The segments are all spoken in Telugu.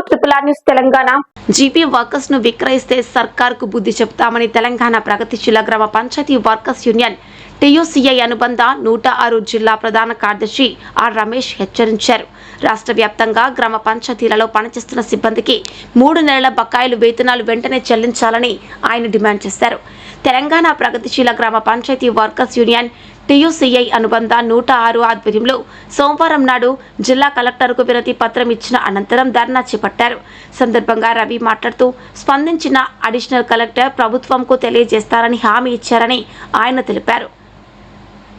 Triple news Telangana. GP workers ను విక్రయిస్తే సర్కార్కు బుద్ధి చెప్తామని తెలంగాణ ప్రగతిశీల గ్రామ పంచాయతీ వర్కర్స్ యూనియన్ టీయూసీఐ అనుబంధ 106 జిల్లా ప్రధాన కార్యదర్శి ఆర్ రమేష్ హెచ్చరించారు. రాష్ట్ర వ్యాప్తంగా గ్రామ పంచాయతీలలో పనిచేస్తున్న సిబ్బందికి 3 నెలల బకాయిలు వేతనాలు వెంటనే చెల్లించాలని ఆయన డిమాండ్ చేశారు. తెలంగాణ ప్రగతిశీల గ్రామ పంచాయతీ వర్కర్స్ యూనియన్ టీయూసీఐ అనుబంధ 106 ఆధ్వర్యంలో సోమవారం నాడు జిల్లా కలెక్టర్కు వినతి పత్రం ఇచ్చిన అనంతరం ధర్నా చేపట్టారు. సందర్భంగా రవి మాట్లాడుతూ స్పందించిన అడిషనల్ కలెక్టర్ ప్రభుత్వంకు తెలియజేస్తారని హామీ ఇచ్చారని ఆయన తెలిపారు.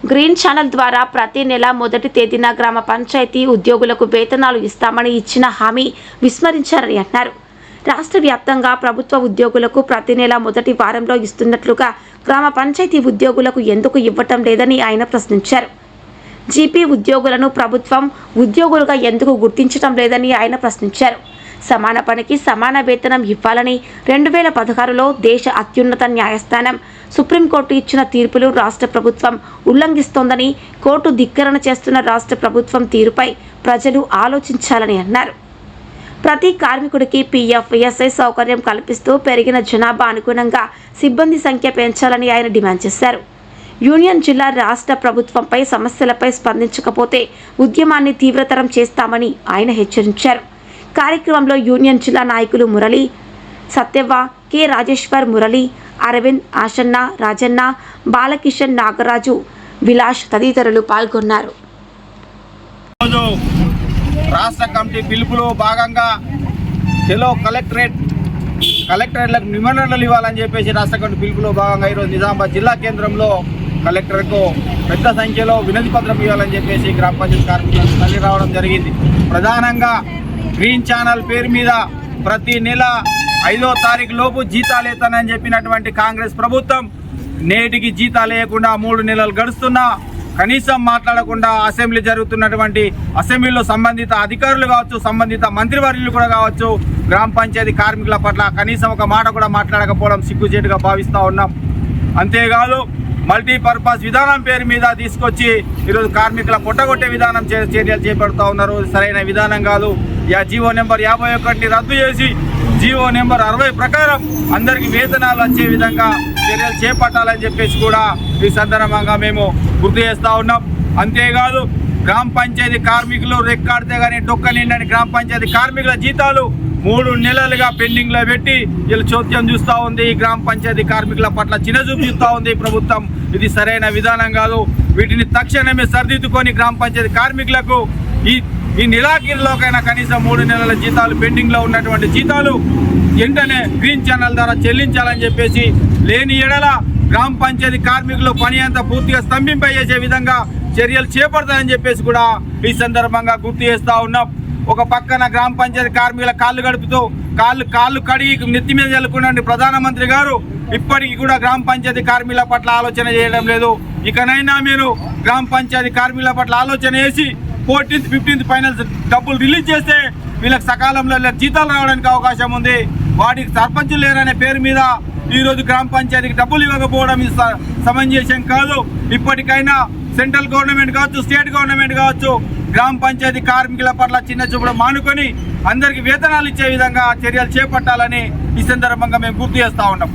గ్రీన్ ఛానల్ ద్వారా ప్రతి నెల మొదటి తేదీన గ్రామ పంచాయతీ ఉద్యోగులకు వేతనాలు ఇస్తామని ఇచ్చిన హామీ విస్మరించారని అన్నారు. రాష్ట్ర వ్యాప్తంగా ప్రభుత్వ ఉద్యోగులకు ప్రతి నెల మొదటి వారంలో ఇస్తున్నట్లుగా గ్రామ పంచాయతీ ఉద్యోగులకు ఎందుకు ఇవ్వటం లేదని ఆయన ప్రశ్నించారు. జీపీ ఉద్యోగులను ప్రభుత్వం ఉద్యోగులుగా ఎందుకు గుర్తించడం లేదని ఆయన ప్రశ్నించారు. సమాన పనికి సమాన వేతనం ఇవ్వాలని 2016లో దేశ అత్యున్నత న్యాయస్థానం సుప్రీంకోర్టు ఇచ్చిన తీర్పులు రాష్ట్ర ప్రభుత్వం ఉల్లంఘిస్తోందని, కోర్టు ధిక్కరణ చేస్తున్న రాష్ట్ర ప్రభుత్వం తీరుపై ప్రజలు ఆలోచించాలని అన్నారు. ప్రతి కార్మికుడికి పీఎఫ్, ఈఎస్ఐ సౌకర్యం కల్పిస్తూ పెరిగిన జనాభా అనుగుణంగా సిబ్బంది సంఖ్య పెంచాలని ఆయన డిమాండ్ చేశారు. యూనియన్ జిల్లా రాష్ట్ర ప్రభుత్వంపై సమస్యలపై స్పందించకపోతే ఉద్యమాన్ని తీవ్రతరం చేస్తామని ఆయన హెచ్చరించారు. కార్యక్రమంలో యూనియన్ జిల్లా నాయకులు మురళి, సత్యవ్వ, కె రాజేశ్వర్, మురళి, అరవింద్, ఆశన్న, రాజన్న, బాలకిషన్, నాగరాజు, విలాష్ తదితరులు పాల్గొన్నారు. రాష్ట్ర కమిటీ పిలుపులో భాగంగా చెలో కలెక్టరేట్లకు నిబంధనలు ఇవ్వాలని చెప్పేసి రాష్ట్ర కమిటీ పిలుపులో భాగంగా ఈరోజు నిజామాబాద్ జిల్లా కేంద్రంలో కలెక్టర్కు పెద్ద సంఖ్యలో వినతి పత్రం ఇవ్వాలని చెప్పేసి గ్రామ పంచాయతీ కార్మికులకు తల్లి రావడం జరిగింది. ప్రధానంగా గ్రీన్ ఛానల్ పేరు మీద ప్రతి నెల 5వ తారీఖు లోపు జీతాలు ఎత్తానని చెప్పినటువంటి కాంగ్రెస్ ప్రభుత్వం నేటికి జీతాలు వేయకుండా 3 నెలలు గడుస్తున్నా కనీసం మాట్లాడకుండా అసెంబ్లీ జరుగుతున్నటువంటి అసెంబ్లీలో సంబంధిత అధికారులు కావచ్చు, సంబంధిత మంత్రివర్యులు కూడా కావచ్చు, గ్రామ పంచాయతీ కార్మికుల పట్ల కనీసం ఒక మాట కూడా మాట్లాడకపోవడం సిగ్గుచేటుగా భావిస్తూ ఉన్నాం. అంతేకాదు మల్టీపర్పస్ విధానం పేరు మీద తీసుకొచ్చి ఈరోజు కార్మికుల పొట్టగొట్టే విధానం చర్యలు చేపడుతూ ఉన్నారు. సరైన విధానం కాదు. జీవో నెంబర్ 51ని రద్దు చేసి జీవో నెంబర్ 60 ప్రకారం అందరికీ వేతనాలు వచ్చే విధంగా చర్యలు చేపట్టాలని చెప్పేసి కూడా ఈ సందర్భంగా మేము గుర్తు చేస్తూ ఉన్నాం. అంతేకాదు గ్రామ పంచాయతీ కార్మికులు రెక్కాడితే కానీ డొక్కనిండని గ్రామ పంచాయతీ కార్మికుల జీతాలు 3 నెలలుగా పెండింగ్లో పెట్టి వీళ్ళు చోద్యం చూస్తూ ఉంది. ఈ గ్రామ పంచాయతీ కార్మికుల పట్ల చిన్నచూపు చూస్తూ ఉంది ప్రభుత్వం. ఇది సరైన విధానం కాదు. వీటిని తక్షణమే సరిదిద్దుకొని గ్రామ పంచాయతీ కార్మికులకు ఈ నెలాఖరులోకైనా కనీసం 3 నెలల జీతాలు పెండింగ్లో ఉన్నటువంటి జీతాలు వెంటనే గ్రీన్ ఛానల్ ద్వారా చెల్లించాలని చెప్పేసి, లేని ఎడల గ్రామ పంచాయతీ కార్మికులు పని అంతా పూర్తిగా స్తంభింపజేసే విధంగా చర్యలు చేపడతాయని చెప్పేసి కూడా ఈ సందర్భంగా గుర్తు చేస్తూ ఉన్నాం. ఒక పక్కన గ్రామ పంచాయతీ కార్మికుల కాళ్ళు గడుపుతూ కాళ్ళు కడిగి నెత్తి మీద చల్లుకున్న ప్రధానమంత్రి గారు ఇప్పటికీ కూడా గ్రామ పంచాయతీ కార్మికుల పట్ల ఆలోచన చేయడం లేదు. ఇకనైనా మీరు గ్రామ పంచాయతీ కార్మికుల పట్ల ఆలోచన చేసి 14th, 15th ఫైనల్స్ డబ్బులు రిలీజ్ చేస్తే వీళ్ళకి సకాలంలో జీతాలు రావడానికి అవకాశం ఉంది. వాటికి సర్పంచులు లేరనే పేరు మీద ఈరోజు గ్రామ పంచాయతీకి డబ్బులు ఇవ్వకపోవడం సమంజసం కాదు. ఇప్పటికైనా సెంట్రల్ గవర్నమెంట్ కావచ్చు, స్టేట్ గవర్నమెంట్ కావచ్చు, గ్రామ పంచాయతీ కార్మికుల పట్ల చిన్న చూపుడు మానుకొని అందరికీ వేతనాలు ఇచ్చే విధంగా చర్యలు చేపట్టాలని ఈ సందర్భంగా మేము గుర్తు చేస్తూ ఉన్నాం.